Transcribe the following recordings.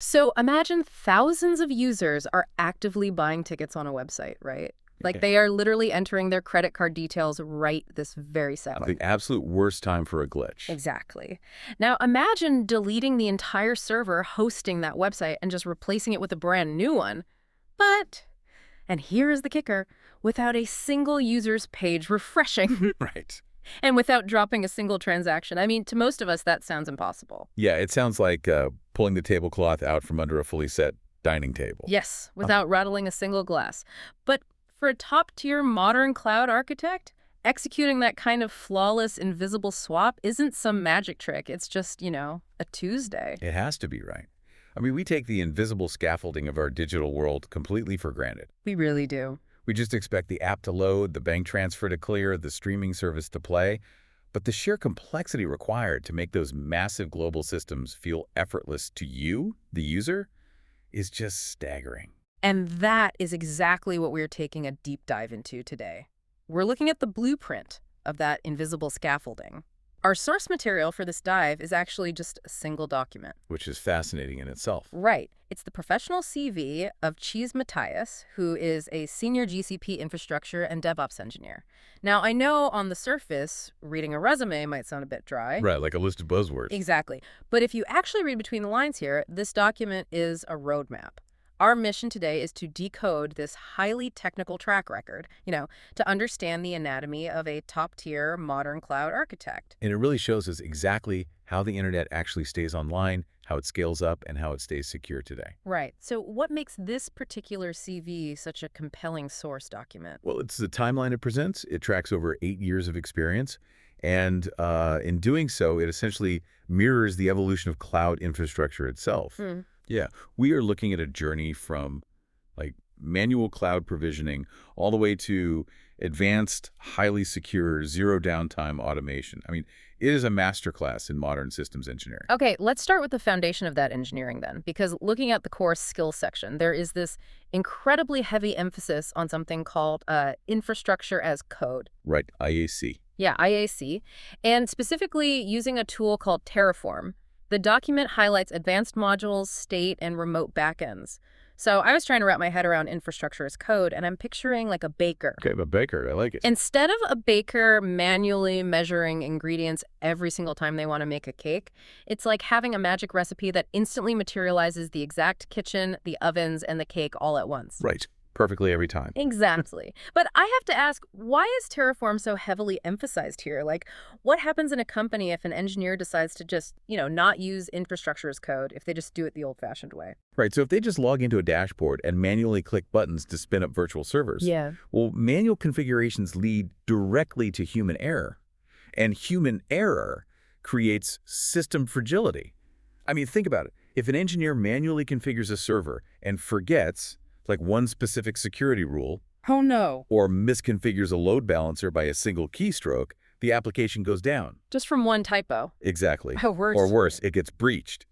So imagine thousands of users are actively buying tickets on a website, right? Like they are literally entering their credit card details right this very second. The absolute worst time for a glitch. Exactly. Now imagine deleting the entire server hosting that website and just replacing it with a brand new one. But, and here is the kicker, without a single user's page refreshing Right. and without dropping a single transaction. I mean, to most of us, that sounds impossible. Yeah, it sounds like pulling the tablecloth out from under a fully set dining table. Yes, without rattling a single glass. But for a top-tier modern cloud architect, executing that kind of flawless, invisible swap isn't some magic trick. It's just, a Tuesday. It has to be, right? I mean, we take the invisible scaffolding of our digital world completely for granted. We really do. We just expect the app to load, the bank transfer to clear, the streaming service to play. But the sheer complexity required to make those massive global systems feel effortless to you, the user, is just staggering. And that is exactly what we're taking a deep dive into today. We're looking at the blueprint of that invisible scaffolding. Our source material for this dive is actually just a single document. Which is fascinating in itself. Right. It's the professional CV of Tchize Matias, who is a senior GCP infrastructure and DevOps engineer. Now, I know on the surface, reading a resume might sound a bit dry. Right, like a list of buzzwords. Exactly. But if you actually read between the lines here, this document is a roadmap. Our mission today is to decode this highly technical track record, to understand the anatomy of a top-tier modern cloud architect. And it really shows us exactly how the internet actually stays online, how it scales up, and how it stays secure today. Right. So what makes this particular CV such a compelling source document? Well, it's the timeline it presents. It tracks over 8 years of experience. And in doing so, it essentially mirrors the evolution of cloud infrastructure itself. Yeah, we are looking at a journey from manual cloud provisioning all the way to advanced, highly secure, zero downtime automation. I mean, it is a masterclass in modern systems engineering. Okay, let's start with the foundation of that engineering then, because looking at the core skills section, there is this incredibly heavy emphasis on something called infrastructure as code. Right, IAC. Yeah, IAC, and specifically using a tool called Terraform. The document highlights advanced modules, state, and remote backends. So I was trying to wrap my head around infrastructure as code, and I'm picturing like a baker. Okay, a baker, I like it. Instead of a baker manually measuring ingredients every single time they want to make a cake, it's like having a magic recipe that instantly materializes the exact kitchen, the ovens, and the cake all at once. Right. Perfectly every time. Exactly. But I have to ask, why is Terraform so heavily emphasized here? Like, what happens in a company if an engineer decides to just, not use infrastructure as code, if they just do it the old-fashioned way? Right, so if they just log into a dashboard and manually click buttons to spin up virtual servers, well, manual configurations lead directly to human error. And human error creates system fragility. I mean, think about it. If an engineer manually configures a server and forgets one specific security rule, oh no, or misconfigures a load balancer by a single keystroke, the application goes down. Just from one typo. Exactly. Oh, worse. Or worse, it gets breached.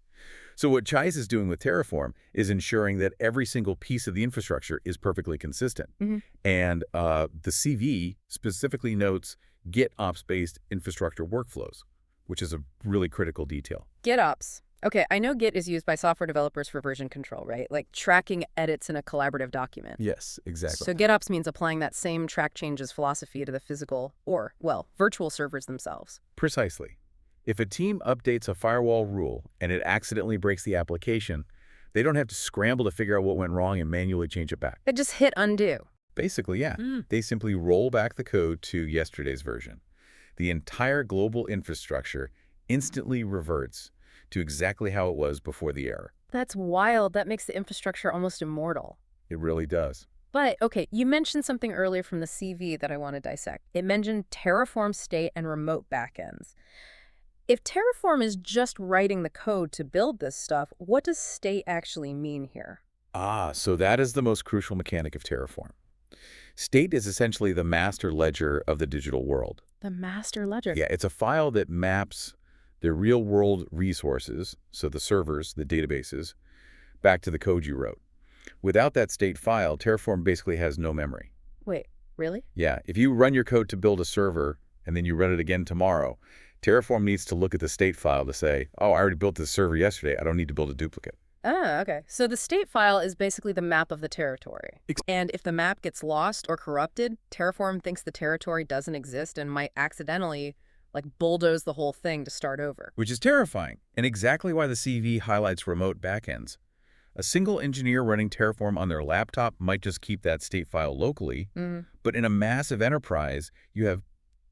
So what Tchize is doing with Terraform is ensuring that every single piece of the infrastructure is perfectly consistent. And the CV specifically notes GitOps-based infrastructure workflows, which is a really critical detail. GitOps. Okay, I know Git is used by software developers for version control, right? Like tracking edits in a collaborative document. Yes, exactly. So GitOps means applying that same track changes philosophy to the physical or, virtual servers themselves. Precisely. If a team updates a firewall rule and it accidentally breaks the application, they don't have to scramble to figure out what went wrong and manually change it back. They just hit undo. Basically, yeah. They simply roll back the code to yesterday's version. The entire global infrastructure instantly reverts to exactly how it was before the error. That's wild. That makes the infrastructure almost immortal. It really does. But, okay, you mentioned something earlier from the CV that I want to dissect. It mentioned Terraform state and remote backends. If Terraform is just writing the code to build this stuff, what does state actually mean here? So that is the most crucial mechanic of Terraform. State is essentially the master ledger of the digital world. The master ledger? Yeah, it's a file that maps the real-world resources, so the servers, the databases, back to the code you wrote. Without that state file, Terraform basically has no memory. Wait, really? Yeah, if you run your code to build a server and then you run it again tomorrow, Terraform needs to look at the state file to say, oh, I already built this server yesterday. I don't need to build a duplicate. Ah, okay. So the state file is basically the map of the territory. Ex- And if the map gets lost or corrupted, Terraform thinks the territory doesn't exist and might accidentally, like, bulldoze the whole thing to start over. Which is terrifying, and exactly why the CV highlights remote backends. A single engineer running Terraform on their laptop might just keep that state file locally, but in a massive enterprise, you have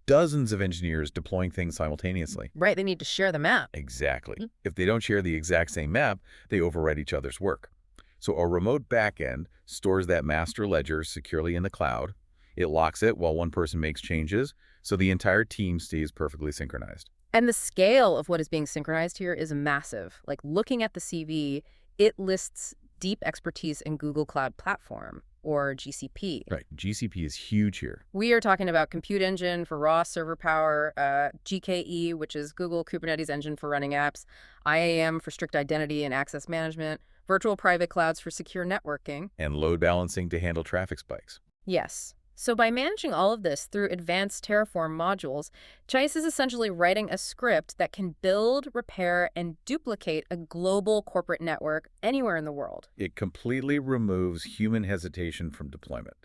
dozens of engineers deploying things simultaneously. Right, they need to share the map. Exactly. If they don't share the exact same map, they overwrite each other's work. So a remote backend stores that master ledger securely in the cloud. It locks it while one person makes changes, so the entire team stays perfectly synchronized. And the scale of what is being synchronized here is massive. Like, looking at the CV, it lists deep expertise in Google Cloud Platform, or GCP. Right. GCP is huge here. We are talking about Compute Engine for raw server power, GKE, which is Google Kubernetes Engine for running apps, IAM for strict identity and access management, virtual private clouds for secure networking. And load balancing to handle traffic spikes. Yes. So by managing all of this through advanced Terraform modules, Tchize is essentially writing a script that can build, repair, and duplicate a global corporate network anywhere in the world. It completely removes human hesitation from deployment,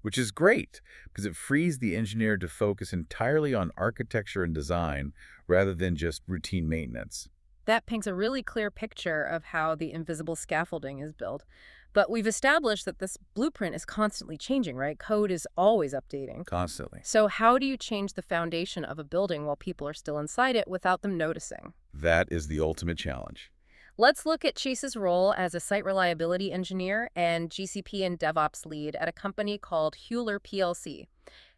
which is great because it frees the engineer to focus entirely on architecture and design rather than just routine maintenance. That paints a really clear picture of how the invisible scaffolding is built. But we've established that this blueprint is constantly changing, right? Code is always updating. Constantly. So how do you change the foundation of a building while people are still inside it without them noticing? That is the ultimate challenge. Let's look at Tchize's role as a site reliability engineer and GCP and DevOps lead at a company called Hewler PLC.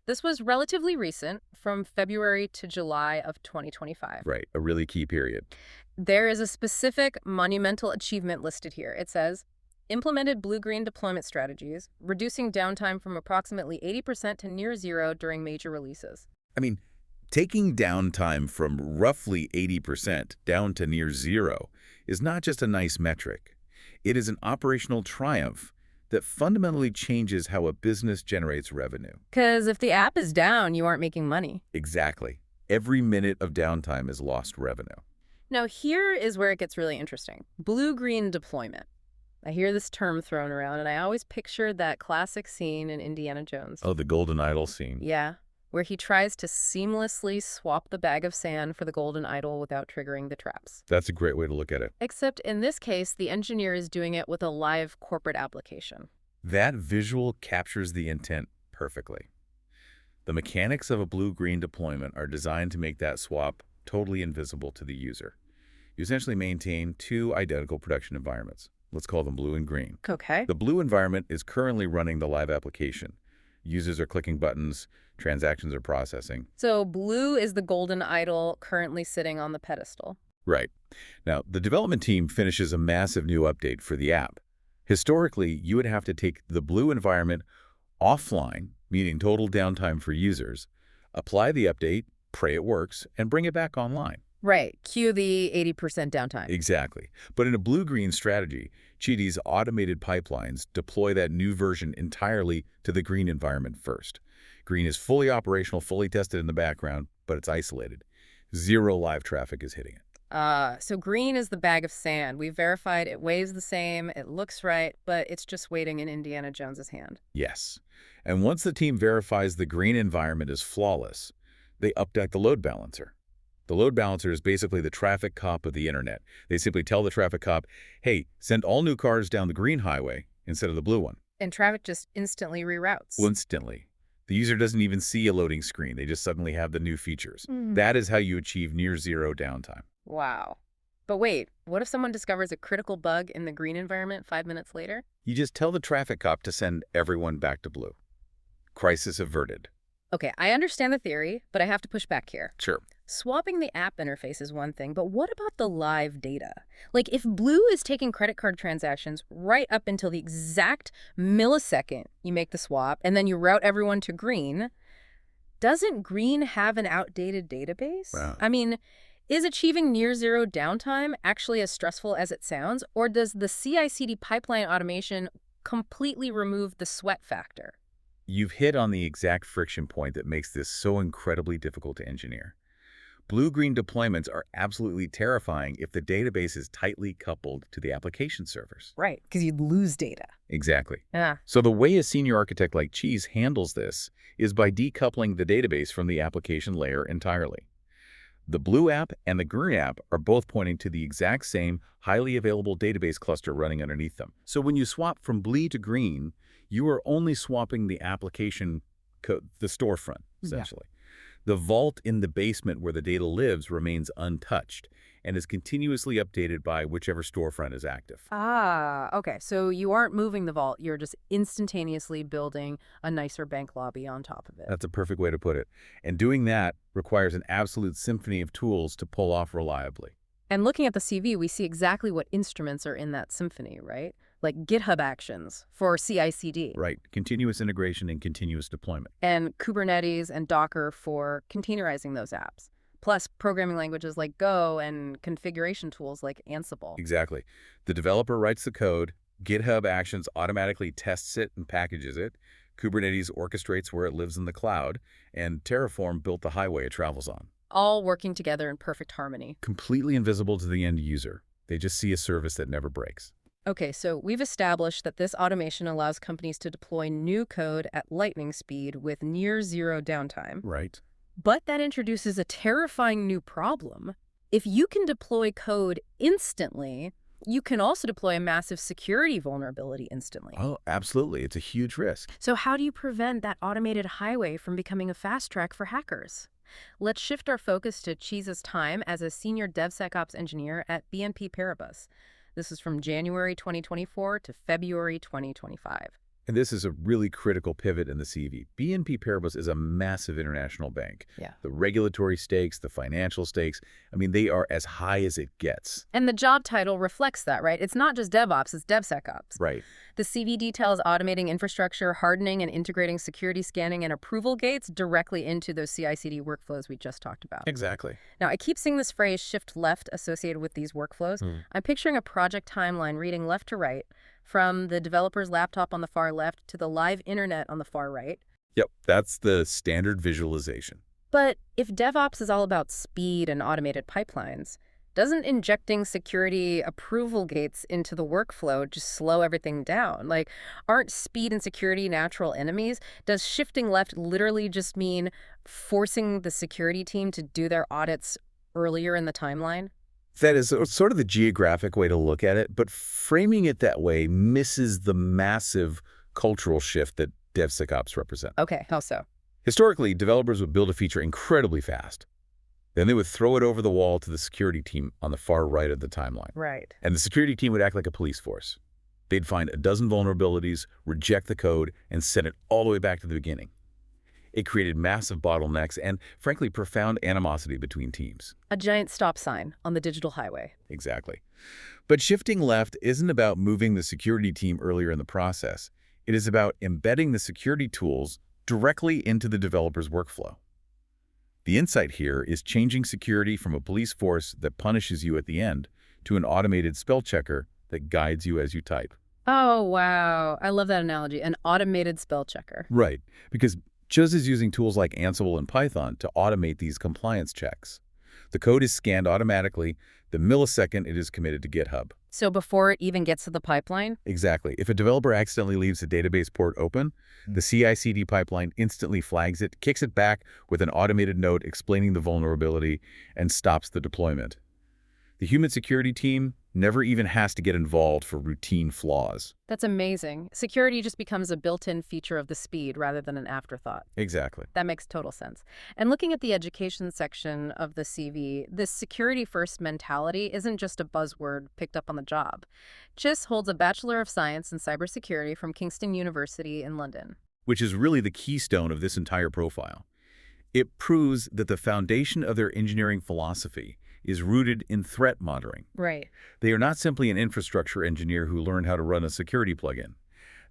This was relatively recent, from February to July of 2025. Right, a really key period. There is a specific monumental achievement listed here. It says, implemented blue-green deployment strategies, reducing downtime from approximately 80% to near zero during major releases. I mean, taking downtime from roughly 80% down to near zero is not just a nice metric. It is an operational triumph that fundamentally changes how a business generates revenue. Because if the app is down, you aren't making money. Exactly. Every minute of downtime is lost revenue. Now, here is where it gets really interesting. Blue-green deployment. I hear this term thrown around, and I always picture that classic scene in Indiana Jones. Oh, the golden idol scene. Yeah, where he tries to seamlessly swap the bag of sand for the golden idol without triggering the traps. That's a great way to look at it. Except in this case, the engineer is doing it with a live corporate application. That visual captures the intent perfectly. The mechanics of a blue-green deployment are designed to make that swap totally invisible to the user. You essentially maintain two identical production environments. Let's call them blue and green. Okay. The blue environment is currently running the live application. Users are clicking buttons, transactions are processing. So blue is the golden idol currently sitting on the pedestal. Right. Now, the development team finishes a massive new update for the app. Historically, you would have to take the blue environment offline, meaning total downtime for users, apply the update, pray it works, and bring it back online. Right. Cue the 80% downtime. Exactly. But in a blue-green strategy, Tchize's automated pipelines deploy that new version entirely to the green environment first. Green is fully operational, fully tested in the background, but it's isolated. Zero live traffic is hitting it. So green is the bag of sand. We verified it weighs the same, it looks right, but it's just waiting in Indiana Jones's hand. Yes. And once the team verifies the green environment is flawless, they update the load balancer. The load balancer is basically the traffic cop of the internet. They simply tell the traffic cop, hey, send all new cars down the green highway instead of the blue one. And traffic just instantly reroutes. Instantly. The user doesn't even see a loading screen. They just suddenly have the new features. That is how you achieve near zero downtime. Wow. But wait, what if someone discovers a critical bug in the green environment 5 minutes later? You just tell the traffic cop to send everyone back to blue. Crisis averted. Okay, I understand the theory, but I have to push back here. Sure. Swapping the app interface is one thing, but what about the live data? Like, if Blue is taking credit card transactions right up until the exact millisecond you make the swap, and then you route everyone to Green, doesn't Green have an outdated database? Wow. I mean, is achieving near zero downtime actually as stressful as it sounds, or does the CI/CD pipeline automation completely remove the sweat factor? You've hit on the exact friction point that makes this so incredibly difficult to engineer. Blue-green deployments are absolutely terrifying if the database is tightly coupled to the application servers. Right, because you'd lose data. Exactly. Yeah. So the way a senior architect like Tchize handles this is by decoupling the database from the application layer entirely. The blue app and the green app are both pointing to the exact same highly available database cluster running underneath them. So when you swap from blue to green, you are only swapping the application code, the storefront, essentially. Yeah. The vault in the basement where the data lives remains untouched and is continuously updated by whichever storefront is active. Ah, okay. So you aren't moving the vault. You're just instantaneously building a nicer bank lobby on top of it. That's a perfect way to put it. And doing that requires an absolute symphony of tools to pull off reliably. And looking at the CV, we see exactly what instruments are in that symphony, right? Like GitHub Actions for CI/CD. Right. Continuous integration and continuous deployment. And Kubernetes and Docker for containerizing those apps. Plus programming languages like Go and configuration tools like Ansible. Exactly. The developer writes the code, GitHub Actions automatically tests it and packages it, Kubernetes orchestrates where it lives in the cloud, and Terraform built the highway it travels on. All working together in perfect harmony. Completely invisible to the end user. They just see a service that never breaks. Okay, so we've established that this automation allows companies to deploy new code at lightning speed with near zero downtime. Right. But that introduces a terrifying new problem. If you can deploy code instantly, you can also deploy a massive security vulnerability instantly. Oh, absolutely. It's a huge risk. So how do you prevent that automated highway from becoming a fast track for hackers? Let's shift our focus to Tchize's time as a senior DevSecOps engineer at BNP Paribas. This is from January 2024 to February 2025. And this is a really critical pivot in the CV. BNP Paribas is a massive international bank. Yeah. The regulatory stakes, the financial stakes, I mean, they are as high as it gets. And the job title reflects that, right? It's not just DevOps, it's DevSecOps. Right. The CV details automating infrastructure, hardening and integrating security scanning and approval gates directly into those CI/CD workflows we just talked about. Exactly. Now, I keep seeing this phrase shift left associated with these workflows. I'm picturing a project timeline reading left to right, from the developer's laptop on the far left to the live internet on the far right. Yep, that's the standard visualization. But if DevOps is all about speed and automated pipelines, doesn't injecting security approval gates into the workflow just slow everything down? Like, aren't speed and security natural enemies? Does shifting left literally just mean forcing the security team to do their audits earlier in the timeline? That is sort of the geographic way to look at it, but framing it that way misses the massive cultural shift that DevSecOps represent. Okay, how so? Historically, developers would build a feature incredibly fast. Then they would throw it over the wall to the security team on the far right of the timeline. Right. And the security team would act like a police force. They'd find a dozen vulnerabilities, reject the code, and send it all the way back to the beginning. It created massive bottlenecks and, frankly, profound animosity between teams. A giant stop sign on the digital highway. Exactly. But shifting left isn't about moving the security team earlier in the process. It is about embedding the security tools directly into the developer's workflow. The insight here is changing security from a police force that punishes you at the end to an automated spell checker that guides you as you type. Oh, wow. I love that analogy. An automated spell checker. Right, because Tchize is using tools like Ansible and Python to automate these compliance checks. The code is scanned automatically the millisecond it is committed to GitHub. So before it even gets to the pipeline? Exactly. If a developer accidentally leaves a database port open, the CI/CD pipeline instantly flags it, kicks it back with an automated note explaining the vulnerability, and stops the deployment. The human security team never even has to get involved for routine flaws. That's amazing. Security just becomes a built-in feature of the speed rather than an afterthought. Exactly. That makes total sense. And looking at the education section of the CV, this security-first mentality isn't just a buzzword picked up on the job. Tchize holds a Bachelor of Science in Cybersecurity from Kingston University in London. Which is really the keystone of this entire profile. It proves that the foundation of their engineering philosophy is rooted in threat monitoring. Right. They are not simply an infrastructure engineer who learned how to run a security plugin.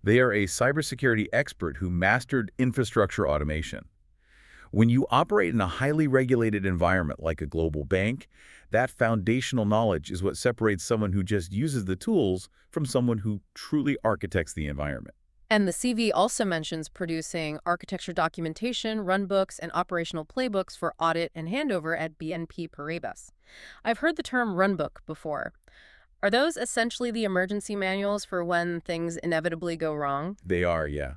They are a cybersecurity expert who mastered infrastructure automation. When you operate in a highly regulated environment like a global bank, that foundational knowledge is what separates someone who just uses the tools from someone who truly architects the environment. And the CV also mentions producing architecture documentation, runbooks, and operational playbooks for audit and handover at BNP Paribas. I've heard the term runbook before. Are those essentially the emergency manuals for when things inevitably go wrong? They are, yeah.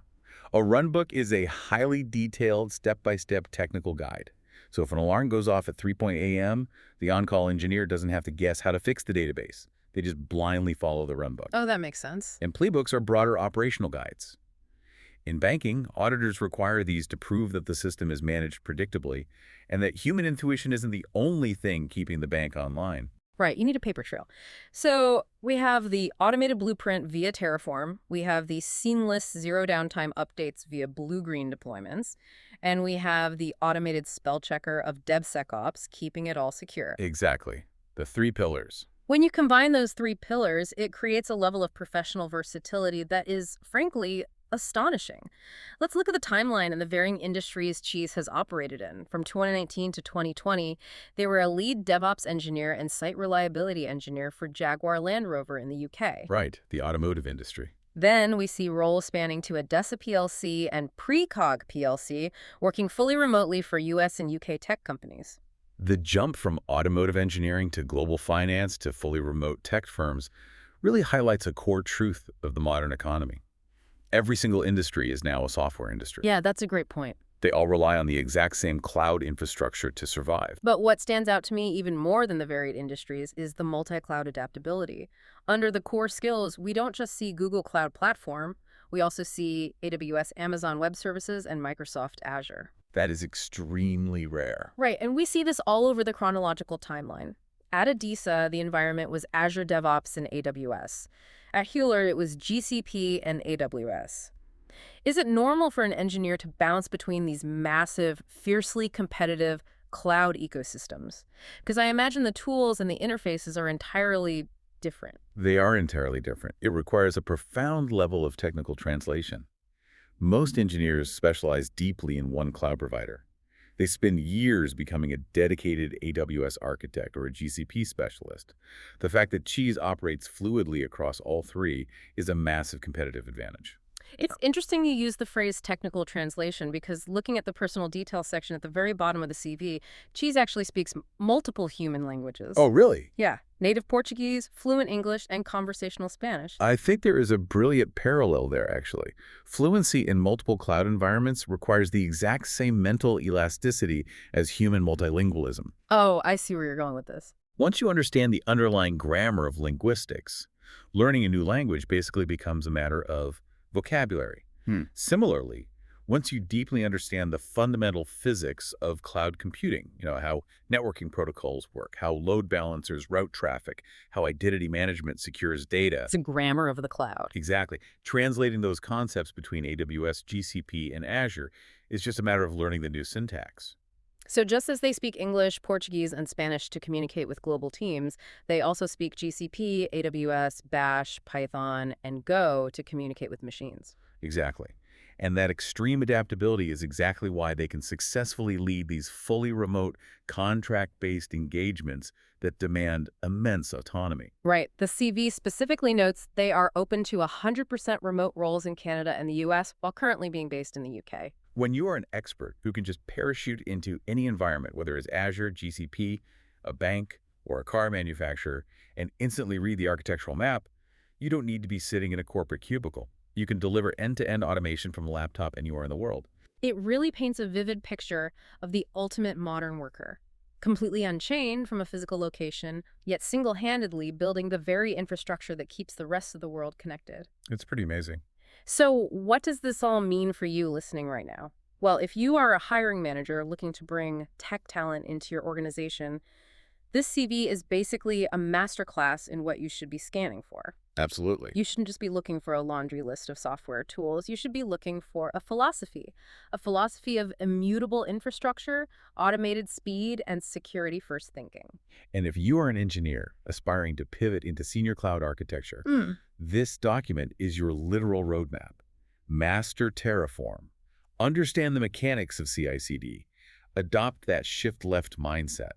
A runbook is a highly detailed step-by-step technical guide. So if an alarm goes off at 3 a.m., the on-call engineer doesn't have to guess how to fix the database. They just blindly follow the runbook. Oh, that makes sense. And playbooks are broader operational guides. In banking, auditors require these to prove that the system is managed predictably and that human intuition isn't the only thing keeping the bank online. Right, you need a paper trail. So we have the automated blueprint via Terraform. We have the seamless zero downtime updates via blue-green deployments. And we have the automated spell checker of DevSecOps, keeping it all secure. Exactly. The three pillars. When you combine those three pillars, it creates a level of professional versatility that is, frankly, astonishing. Let's look at the timeline and the varying industries Tchize has operated in. From 2019 to 2020, they were a lead DevOps engineer and site reliability engineer for Jaguar Land Rover in the UK. Right, the automotive industry. Then we see roles spanning to Odessa PLC and Precog PLC, working fully remotely for US and UK tech companies. The jump from automotive engineering to global finance to fully remote tech firms really highlights a core truth of the modern economy. Every single industry is now a software industry. Yeah, that's a great point. They all rely on the exact same cloud infrastructure to survive. But what stands out to me even more than the varied industries is the multi-cloud adaptability. Under the core skills, we don't just see Google Cloud Platform, we also see AWS Amazon Web Services and Microsoft Azure. That is extremely rare. Right, and we see this all over the chronological timeline. At Odessa, the environment was Azure DevOps and AWS. At Hewlett, it was GCP and AWS. Is it normal for an engineer to bounce between these massive, fiercely competitive cloud ecosystems? Because I imagine the tools and the interfaces are entirely different. They are entirely different. It requires a profound level of technical translation. Most engineers specialize deeply in one cloud provider. They spend years becoming a dedicated AWS architect or a GCP specialist. The fact that Tchize operates fluidly across all three is a massive competitive advantage. It's interesting you use the phrase technical translation because looking at the personal details section at the very bottom of the CV, Tchize actually speaks multiple human languages. Oh, really? Yeah, native Portuguese, fluent English, and conversational Spanish. I think there is a brilliant parallel there, actually. Fluency in multiple cloud environments requires the exact same mental elasticity as human multilingualism. Oh, I see where you're going with this. Once you understand the underlying grammar of linguistics, learning a new language basically becomes a matter of vocabulary. Similarly, once you deeply understand the fundamental physics of cloud computing, how networking protocols work, how load balancers route traffic, how identity management secures data. It's a grammar of the cloud. Exactly. Translating those concepts between AWS, GCP, and Azure is just a matter of learning the new syntax. So just as they speak English, Portuguese, and Spanish to communicate with global teams, they also speak GCP, AWS, Bash, Python, and Go to communicate with machines. Exactly. And that extreme adaptability is exactly why they can successfully lead these fully remote, contract-based engagements that demand immense autonomy. Right. The CV specifically notes they are open to 100% remote roles in Canada and the US while currently being based in the UK. When you are an expert who can just parachute into any environment, whether it's Azure, GCP, a bank, or a car manufacturer, and instantly read the architectural map, you don't need to be sitting in a corporate cubicle. You can deliver end-to-end automation from a laptop anywhere in the world. It really paints a vivid picture of the ultimate modern worker. Completely unchained from a physical location, yet single-handedly building the very infrastructure that keeps the rest of the world connected. It's pretty amazing. So what does this all mean for you listening right now? Well, if you are a hiring manager looking to bring tech talent into your organization, this CV is basically a masterclass in what you should be scanning for. Absolutely. You shouldn't just be looking for a laundry list of software tools. You should be looking for a philosophy of immutable infrastructure, automated speed, and security-first thinking. And if you are an engineer aspiring to pivot into senior cloud architecture, this document is your literal roadmap. Master Terraform. Understand the mechanics of CI/CD. Adopt that shift-left mindset.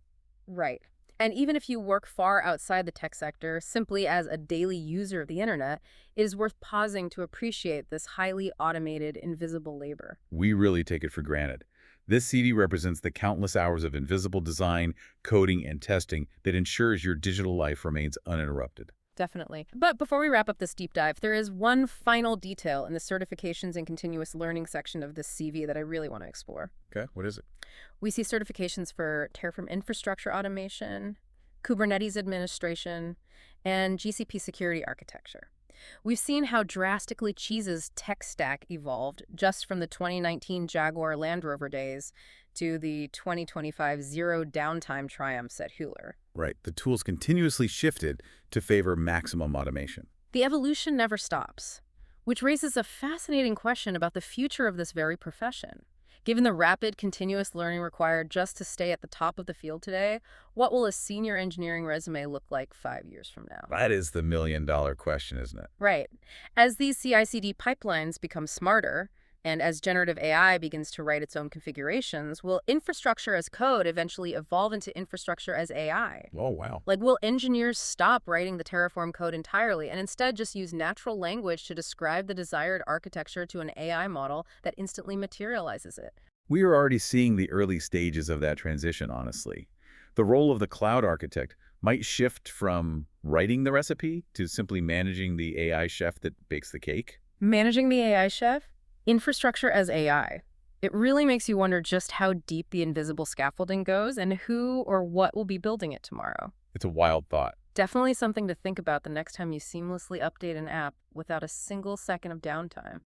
Right. And even if you work far outside the tech sector, simply as a daily user of the internet, it is worth pausing to appreciate this highly automated, invisible labor. We really take it for granted. This CD represents the countless hours of invisible design, coding, and testing that ensures your digital life remains uninterrupted. Definitely. But before we wrap up this deep dive, there is one final detail in the certifications and continuous learning section of this CV that I really want to explore. Okay, what is it? We see certifications for Terraform infrastructure automation, Kubernetes administration, and GCP security architecture. We've seen how drastically Tchize's tech stack evolved just from the 2019 Jaguar Land Rover days to the 2025 Zero Downtime triumphs at Hewler. Right, the tools continuously shifted to favor maximum automation. The evolution never stops, which raises a fascinating question about the future of this very profession. Given the rapid, continuous learning required just to stay at the top of the field today, what will a senior engineering resume look like 5 years from now? That is the million-dollar question, isn't it? Right. As these CI/CD pipelines become smarter, and as generative AI begins to write its own configurations, will infrastructure as code eventually evolve into infrastructure as AI? Oh, wow. Like, will engineers stop writing the Terraform code entirely and instead just use natural language to describe the desired architecture to an AI model that instantly materializes it? We are already seeing the early stages of that transition, honestly. The role of the cloud architect might shift from writing the recipe to simply managing the AI chef that bakes the cake. Managing the AI chef? Infrastructure as AI. It really makes you wonder just how deep the invisible scaffolding goes and who or what will be building it tomorrow. It's a wild thought. Definitely something to think about the next time you seamlessly update an app without a single second of downtime.